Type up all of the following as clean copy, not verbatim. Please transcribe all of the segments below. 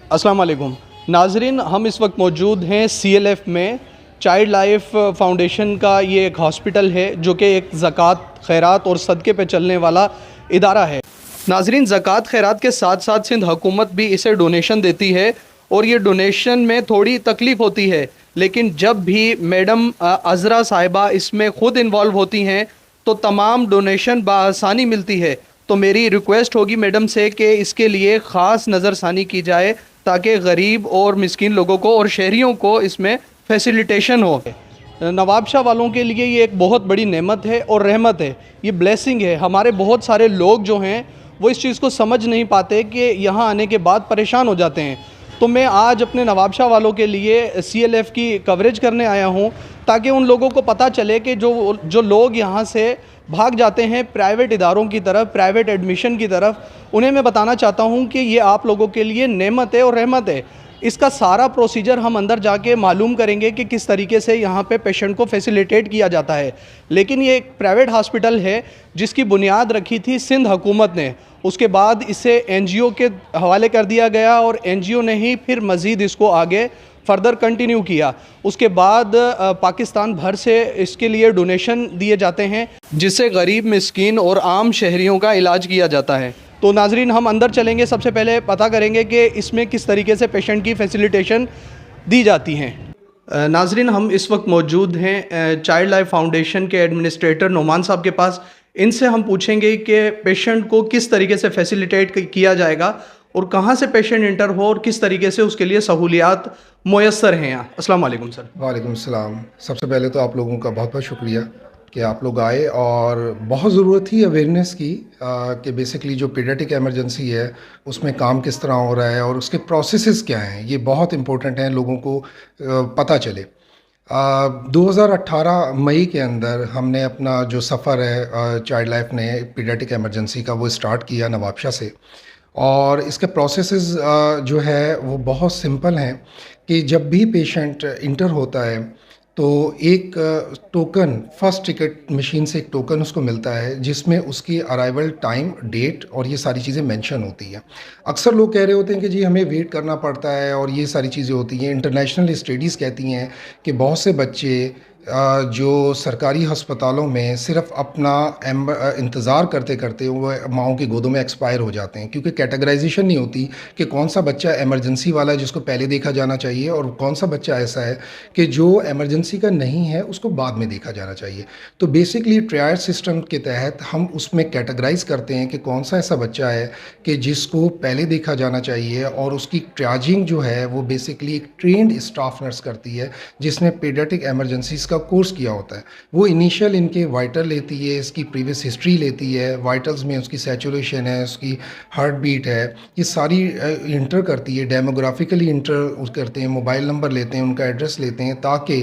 अस्सलाम वालेकुम नाजरीन, हम इस वक्त मौजूद हैं CLF में। चाइल्ड लाइफ फाउंडेशन का ये एक हॉस्पिटल है जो कि एक ज़कात खैरात और सदक़े पे चलने वाला इदारा है। नाजरीन, ज़कात खैरात के साथ साथ सिंध हुकूमत भी इसे डोनेशन देती है और ये डोनेशन में थोड़ी तकलीफ़ होती है, लेकिन जब भी मैडम अज़रा साहिबा इसमें ख़ुद इन्वॉल्व होती हैं तो तमाम डोनेशन बआसानी मिलती है। तो मेरी रिक्वेस्ट होगी मैडम से कि इसके लिए ख़ास नज़रसानी की जाए ताकि गरीब और मिस्कीन लोगों को और शहरियों को इसमें फैसिलिटेशन हो। नवाब शाह वालों के लिए ये एक बहुत बड़ी नेमत है और रहमत है, ये ब्लेसिंग है। हमारे बहुत सारे लोग जो हैं वो इस चीज़ को समझ नहीं पाते कि यहाँ आने के बाद परेशान हो जाते हैं। तो मैं आज अपने नवाब शाह वालों के लिए CLF की कवरेज करने आया हूँ ताकि उन लोगों को पता चले कि जो लोग यहाँ से भाग जाते हैं प्राइवेट इदारों की तरफ, प्राइवेट एडमिशन की तरफ, उन्हें मैं बताना चाहता हूँ कि ये आप लोगों के लिए नेमत है और रहमत है। इसका सारा प्रोसीजर हम अंदर जाके मालूम करेंगे कि किस तरीके से यहाँ पे पेशेंट को फैसिलिटेट किया जाता है। लेकिन ये एक प्राइवेट हॉस्पिटल है जिसकी बुनियाद रखी थी सिंध हुकूमत ने, उसके बाद इसे NGO के हवाले कर दिया गया और NGO ने ही फिर मज़ीद इसको आगे फर्दर कंटिन्यू किया। उसके बाद पाकिस्तान भर से इसके लिए डोनेशन दिए जाते हैं जिससे गरीब, मिस्कीन और आम शहरियों का इलाज किया जाता है। तो नाजरीन, हम अंदर चलेंगे, सबसे पहले पता करेंगे कि इसमें किस तरीके से पेशेंट की फैसिलिटेशन दी जाती हैं। नाजरीन, हम इस वक्त मौजूद हैं चाइल्ड लाइफ फाउंडेशन के एडमिनिस्ट्रेटर नोमान साहब के पास। इनसे हम पूछेंगे कि पेशेंट को किस तरीके से फैसिलिटेट किया जाएगा और कहाँ से पेशेंट इंटर हो और किस तरीके से उसके लिए सहूलियात मुयस्सर हैं यहाँ। अस्सलाम वालेकुम सर। वालेकुम सलाम। सबसे पहले तो आप लोगों का बहुत बहुत शुक्रिया कि आप लोग आए, और बहुत ज़रूरत थी अवेयरनेस की कि बेसिकली जो पीडियाट्रिक एमरजेंसी है उसमें काम किस तरह हो रहा है और उसके प्रोसेसेस क्या हैं, ये बहुत इंपॉर्टेंट हैं लोगों को पता चले। 2018 मई के अंदर हमने अपना जो सफ़र है चाइल्ड लाइफ ने पीडियाट्रिक एमरजेंसी का वो स्टार्ट किया नवाबशाह से, और इसके प्रोसेसेस जो है वो बहुत सिंपल हैं कि जब भी पेशेंट इंटर होता है तो एक टोकन, फर्स्ट टिकट मशीन से एक टोकन उसको मिलता है जिसमें उसकी अराइवल टाइम, डेट और ये सारी चीज़ें मेंशन होती हैं। अक्सर लोग कह रहे होते हैं कि जी हमें वेट करना पड़ता है और ये सारी चीज़ें होती हैं। इंटरनेशनल स्टडीज़ कहती हैं कि बहुत से बच्चे जो सरकारी अस्पतालों में सिर्फ अपना इंतज़ार करते करते वो माँओं की गोदों में एक्सपायर हो जाते हैं, क्योंकि कैटेगराइजेशन नहीं होती कि कौन सा बच्चा एमरजेंसी वाला है जिसको पहले देखा जाना चाहिए और कौन सा बच्चा ऐसा है कि जो एमरजेंसी का नहीं है उसको बाद में देखा जाना चाहिए। तो बेसिकली ट्रायल सिस्टम के तहत हम उसमें कैटेगराइज करते हैं कि कौन सा ऐसा बच्चा है कि जिसको पहले देखा जाना चाहिए, और उसकी ट्रियाजिंग जो है वो बेसिकली एक ट्रेंड स्टाफ नर्स करती है जिसने पीडियाट्रिक एमरजेंसीज का कोर्स किया होता है। वो इनिशियल इनके वाइटल लेती है, इसकी प्रीवियस हिस्ट्री लेती है, वाइटल्स में उसकी सैचुरेशन है, उसकी हार्ट बीट है, ये सारी इंटर करती है, डेमोग्राफिकली इंटर करते हैं, मोबाइल नंबर लेते हैं, उनका एड्रेस लेते हैं, ताकि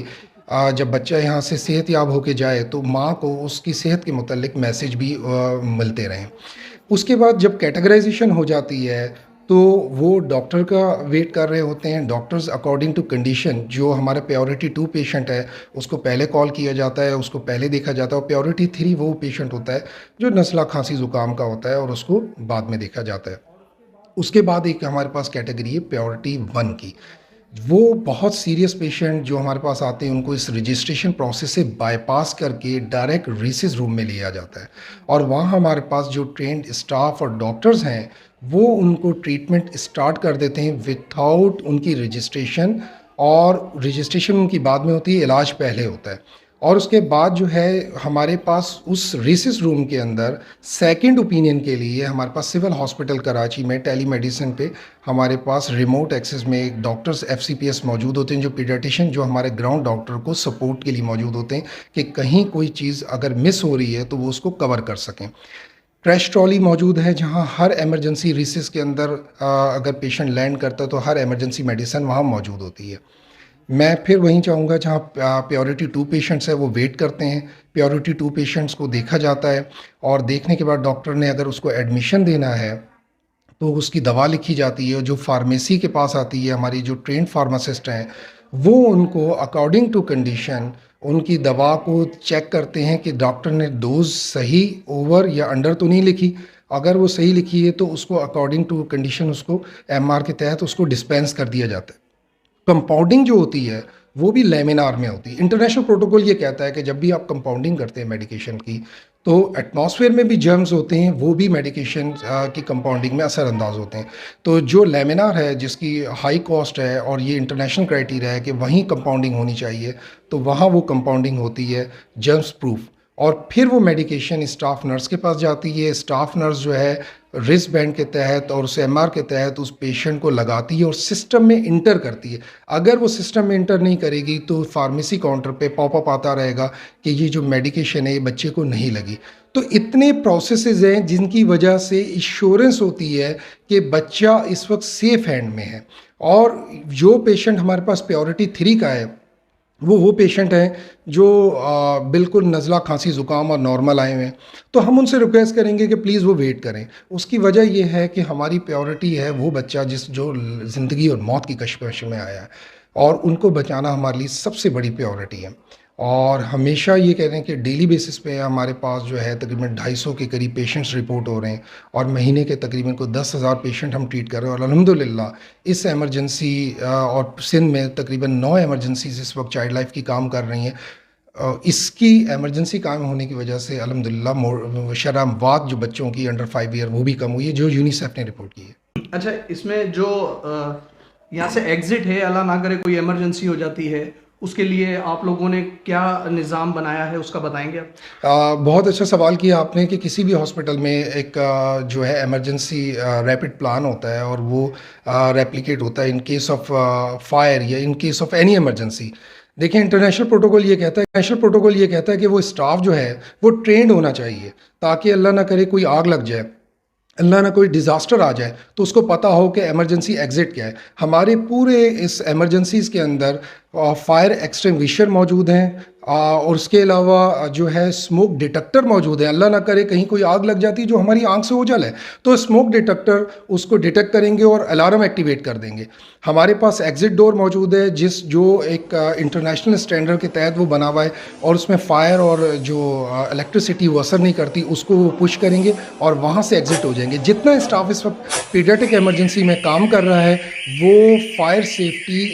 जब बच्चा यहाँ से सेहतयाब होके जाए तो माँ को उसकी सेहत के मुतल्लिक मैसेज भी मिलते रहें। उसके बाद जब कैटेगराइजेशन हो जाती है तो वो डॉक्टर का वेट कर रहे होते हैं। डॉक्टर्स अकॉर्डिंग टू कंडीशन, जो हमारा प्रायोरिटी 2 पेशेंट है उसको पहले कॉल किया जाता है, उसको पहले देखा जाता है, और प्रायोरिटी 3 वो पेशेंट होता है जो नज़ला, खांसी, ज़ुकाम का होता है और उसको बाद में देखा जाता है। उसके बाद एक हमारे पास कैटेगरी है प्रायोरिटी 1 की। वो बहुत सीरियस पेशेंट जो हमारे पास आते हैं उनको इस रजिस्ट्रेशन प्रोसेस से बाईपास करके डायरेक्ट रीसिस रूम में लिया जाता है, और वहाँ हमारे पास जो ट्रेंड स्टाफ और डॉक्टर्स हैं वो उनको ट्रीटमेंट स्टार्ट कर देते हैं विथआउट उनकी रजिस्ट्रेशन, और रजिस्ट्रेशन उनकी बाद में होती है, इलाज पहले होता है। और उसके बाद जो है हमारे पास उस रीसिस रूम के अंदर सेकंड ओपिनियन के लिए हमारे पास सिविल हॉस्पिटल कराची में टेली मेडिसिन पे हमारे पास रिमोट एक्सेस में एक डॉक्टर्स FCPS मौजूद होते हैं, जो पीडियाट्रिशियन, जो हमारे ग्राउंड डॉक्टर को सपोर्ट के लिए मौजूद होते हैं कि कहीं कोई चीज़ अगर मिस हो रही है तो वो उसको कवर कर सकें। क्रैश ट्रॉली मौजूद है जहां हर इमरजेंसी रीसिस के अंदर अगर पेशेंट लैंड करता है तो हर इमरजेंसी मेडिसिन वहां मौजूद होती है। मैं फिर वहीं चाहूँगा जहाँ प्रायोरिटी 2 पेशेंट्स है वो वेट करते हैं। प्रायोरिटी 2 पेशेंट्स को देखा जाता है, और देखने के बाद डॉक्टर ने अगर उसको एडमिशन देना है तो उसकी दवा लिखी जाती है। जो फार्मेसी के पास आती है, हमारी जो ट्रेंड फार्मासिस्ट हैं वो उनको अकॉर्डिंग टू कंडीशन उनकी दवा को चेक करते हैं कि डॉक्टर ने डोज सही ओवर या अंडर तो नहीं लिखी, अगर वो सही लिखी है तो उसको अकॉर्डिंग टू कंडीशन उसको एमआर के तहत उसको डिस्पेंस कर दिया जाता है। कंपाउंडिंग जो होती है वो भी लेमिनार में होती है। इंटरनेशनल प्रोटोकॉल ये कहता है कि जब भी आप कंपाउंडिंग करते हैं मेडिकेशन की, तो एटमॉस्फेयर में भी जर्म्स होते हैं, वो भी मेडिकेशन की कंपाउंडिंग में असरअंदाज होते हैं। तो जो लेमिनार है जिसकी हाई कॉस्ट है और ये इंटरनेशनल क्राइटेरिया है कि वहीं कंपाउंडिंग होनी चाहिए, तो वहाँ वो कंपाउंडिंग होती है जर्म्स प्रूफ। और फिर वो मेडिकेशन स्टाफ नर्स के पास जाती है। स्टाफ नर्स जो है रिस्ट बैंड के तहत और उस एमआर के तहत उस पेशेंट को लगाती है और सिस्टम में इंटर करती है। अगर वो सिस्टम में इंटर नहीं करेगी तो फार्मेसी काउंटर पे पॉपअप आता रहेगा कि ये जो मेडिकेशन है ये बच्चे को नहीं लगी। तो इतने प्रोसेसेस हैं जिनकी वजह से इंश्योरेंस होती है कि बच्चा इस वक्त सेफ हैंड में है। और जो पेशेंट हमारे पास प्रायोरिटी 3 का है वो पेशेंट हैं जो बिल्कुल नज़ला खांसी ज़ुकाम और नॉर्मल आए हुए हैं। तो हम उनसे रिक्वेस्ट करेंगे कि प्लीज़ वो वेट करें। उसकी वजह ये है कि हमारी प्रायोरिटी है वो बच्चा जो ज़िंदगी और मौत की कश्मकश में आया है, और उनको बचाना हमारे लिए सबसे बड़ी प्रायोरिटी है। और हमेशा ये कह रहे हैं कि डेली बेसिस पे हमारे पास जो है तकरीबन 250 के करीब पेशेंट्स रिपोर्ट हो रहे हैं, और महीने के तकरीबन को 10,000 पेशेंट हम ट्रीट कर रहे हैं। और अल्हम्दुलिल्लाह इस एमरजेंसी और सिंध में तकरीबन 9 एमरजेंसीज इस वक्त चाइल्ड लाइफ की काम कर रही हैं। इसकी एमरजेंसी कायम होने की वजह से अल्हम्दुलिल्लाह शरह अमवात जो बच्चों की अंडर 5 ईयर वो भी कम हुई है, जो यूनिसेफ ने रिपोर्ट की है। अच्छा, इसमें जो यहाँ से एग्ज़िट है, अल्लाह ना करे कोई इमरजेंसी हो जाती है, उसके लिए आप लोगों ने क्या निज़ाम बनाया है, उसका बताएंगे आप? बहुत अच्छा सवाल किया आपने कि किसी भी हॉस्पिटल में एक जो है इमरजेंसी रैपिड प्लान होता है, और वो रेप्लिकेट होता है इन केस ऑफ फायर या in case of any emergency. देखिए, नेशनल प्रोटोकॉल ये कहता है कि वो स्टाफ जो है वो ट्रेंड होना चाहिए, ताकि अल्लाह ना करे कोई आग लग जाए, अल्लाह ना कोई डिज़ास्टर आ जाए, तो उसको पता हो कि एमरजेंसी एग्ज़िट क्या है। हमारे पूरे इस एमरजेंसीज़ के अंदर फायर एक्सटिंग्विशर मौजूद हैं, और उसके अलावा जो है स्मोक डिटेक्टर मौजूद है। अल्लाह ना करे कहीं कोई आग लग जाती है जो हमारी आंख से ओझल है, तो स्मोक डिटेक्टर उसको डिटेक्ट करेंगे और अलार्म एक्टिवेट कर देंगे। हमारे पास एग्ज़िट डोर मौजूद है जो एक इंटरनेशनल स्टैंडर्ड के तहत वो बना हुआ है, और उसमें फ़ायर और जो इलेक्ट्रिसिटी वो असर नहीं करती, उसको वो पुश करेंगे और वहाँ से एग्ज़िट हो जाएंगे। जितना स्टाफ इस वक्त पीडियाट्रिक इमरजेंसी में काम कर रहा है, वो फायर सेफ्टी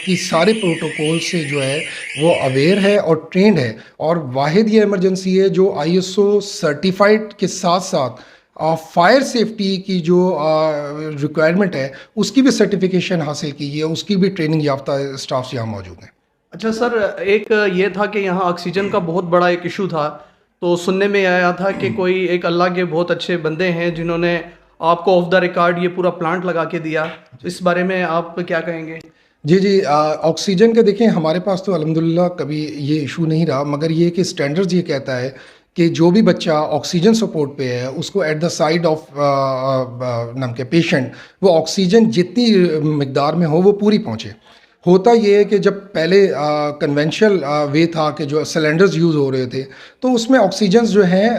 की सारे प्रोटोकॉल से जो है वो अवेयर है और ट्रेंड है। और वाहिद ये इमरजेंसी है जो ISO सर्टिफाइड के साथ साथ फायर सेफ्टी की जो रिक्वायरमेंट है उसकी भी सर्टिफिकेशन हासिल की है, उसकी भी ट्रेनिंग याफ्ता स्टाफ यहाँ मौजूद हैं। अच्छा सर, एक ये था कि यहाँ ऑक्सीजन का बहुत बड़ा एक इशू था, तो सुनने में आया था कि कोई एक अल्लाह के बहुत अच्छे बंदे हैं जिन्होंने आपको ऑफ द रिकॉर्ड ये पूरा प्लांट लगा के दिया। इस बारे में आप क्या कहेंगे? जी, ऑक्सीजन का देखें, हमारे पास तो अल्हम्दुलिल्लाह कभी ये इशू नहीं रहा, मगर ये कि स्टैंडर्ड्स ये कहता है कि जो भी बच्चा ऑक्सीजन सपोर्ट पे है उसको एट द साइड ऑफ नाम के पेशेंट वो ऑक्सीजन जितनी मिकदार में हो वो पूरी पहुँचे। होता ये है कि जब पहले कन्वेंशनल वे था कि जो सिलेंडर्स यूज़ हो रहे थे, तो उसमें ऑक्सीजन जो हैं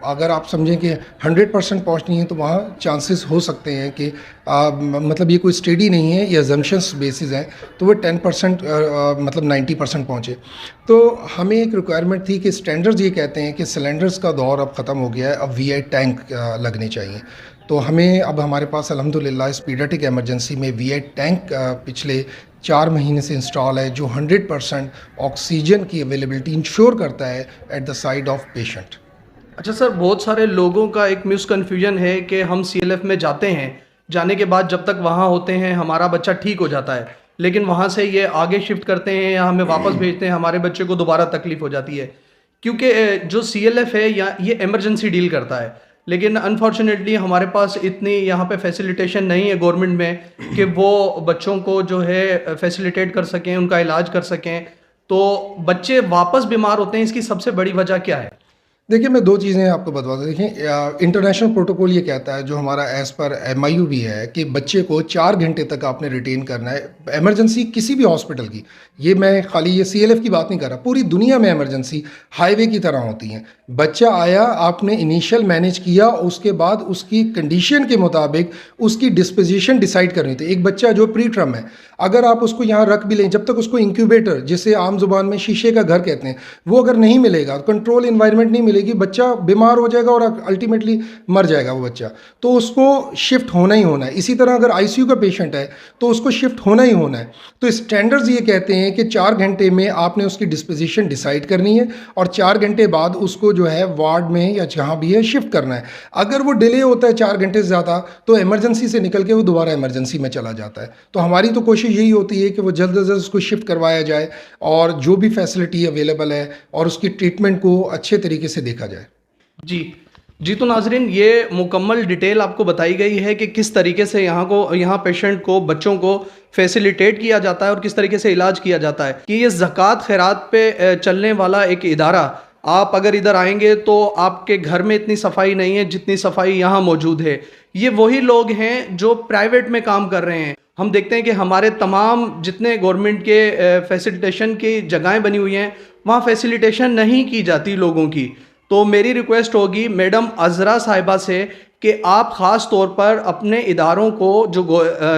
अगर आप समझें कि 100% पहुँचनी है, तो वहाँ चांसेस हो सकते हैं कि मतलब ये कोई स्टडी नहीं है, ये अजम्पशंस बेसिस हैं, तो वो 10% मतलब 90% पहुँचे। तो हमें एक रिक्वायरमेंट थी कि स्टैंडर्ड्स ये कहते हैं कि सिलेंडर्स का दौर अब ख़त्म हो गया है, अब VI टैंक लगने चाहिए। तो हमें अब हमारे पास अल्हम्दुलिल्लाह इस पीडियाट्रिक इमरजेंसी में VI टैंक पिछले 4 महीने से इंस्टॉल है, जो 100% ऑक्सीजन की अवेलेबिलिटी इंश्योर करता है at the side of patient. अच्छा सर, बहुत सारे लोगों का एक मिसकन्फ्यूजन है कि हम CLF में जाते हैं, जाने के बाद जब तक वहाँ होते हैं हमारा बच्चा ठीक हो जाता है, लेकिन वहाँ से ये आगे शिफ्ट करते हैं या हमें वापस भेजते हैं, हमारे बच्चे को दोबारा तकलीफ हो जाती है। क्योंकि जो CLF है या ये इमरजेंसी डील करता है, लेकिन अनफॉर्चुनेटली हमारे पास इतनी यहाँ पे फैसिलिटेशन नहीं है गवर्नमेंट में कि वो बच्चों को जो है फैसिलिटेट कर सकें, उनका इलाज कर सकें। तो बच्चे वापस बीमार होते हैं, इसकी सबसे बड़ी वजह क्या है? देखिए, मैं 2 चीज़ें आपको बता दूँ। देखिए, इंटरनेशनल प्रोटोकॉल ये कहता है, जो हमारा एज़ पर MIU भी है, कि बच्चे को 4 घंटे तक आपने रिटेन करना है। इमरजेंसी किसी भी हॉस्पिटल की, ये मैं खाली ये CLF की बात नहीं कर रहा, पूरी दुनिया में इमरजेंसी हाईवे की तरह होती हैं। बच्चा आया, आपने इनिशियल मैनेज किया, उसके बाद उसकी कंडीशन के मुताबिक उसकी डिस्पोजिशन डिसाइड करनी थी। एक बच्चा जो प्री टर्म है, अगर आप उसको यहाँ रख भी लें, जब तक उसको इंक्यूबेटर, जिसे आम जुबान में शीशे का घर कहते हैं, वो अगर नहीं मिलेगा, कंट्रोल इन्वायरमेंट नहीं मिलेगी, मिलेगी, बच्चा बीमार हो जाएगा और अल्टीमेटली मर जाएगा वो बच्चा। तो उसको शिफ्ट होना ही होना है। इसी तरह अगर आईसीयू का पेशेंट है तो उसको शिफ्ट होना ही होना है। तो स्टैंडर्ड्स ये कहते हैं कि 4 घंटे में आपने उसकी डिस्पोजिशन डिसाइड करनी है और 4 घंटे बाद उसको जो है वार्ड में या जहाँ भी है शिफ्ट करना है। अगर वो डिले होता है 4 घंटे से ज़्यादा तो इमरजेंसी से निकल के वो दोबारा इमरजेंसी में चला जाता है। तो हमारी तो कोशिश यही होती है कि वो जल्द से जल्द उसको शिफ्ट करवाया जाए और जो भी फैसिलिटी अवेलेबल है और उसकी ट्रीटमेंट को अच्छे तरीके से देखा जाए। जी जी। तो नाजरीन, ये मुकम्मल डिटेल आपको बताई गई है कि किस तरीके से यहाँ पेशेंट को, बच्चों को फैसिलिटेट किया जाता है और किस तरीके से इलाज किया जाता है। कि ये ज़कात खैरात पे चलने वाला एक इदारा, आप अगर इधर आएंगे तो आपके घर में इतनी सफाई नहीं है जितनी सफाई यहाँ मौजूद है। ये वही लोग हैं जो प्राइवेट में काम कर रहे हैं। हम देखते हैं कि हमारे तमाम जितने गवर्नमेंट के फैसिलिटेशन की जगहें बनी हुई हैं, वहाँ फैसिलिटेशन नहीं की जाती लोगों की। तो मेरी रिक्वेस्ट होगी मैडम अज़रा साहिबा से कि आप ख़ास तौर पर अपने इदारों को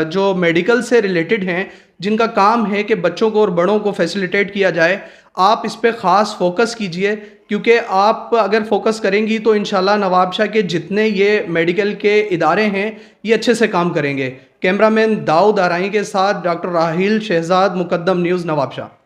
जो मेडिकल से रिलेटेड हैं, जिनका काम है कि बच्चों को और बड़ों को फैसिलिटेट किया जाए, आप इस पे ख़ास फोकस कीजिए। क्योंकि आप अगर फोकस करेंगी तो इंशाल्लाह नवाबशाह के जितने ये मेडिकल के इदारे हैं ये अच्छे से काम करेंगे। कैमरामैन दाऊद आराई के साथ डॉक्टर राहिल शहजाद, मुकद्दम न्यूज़, नवाबशाह।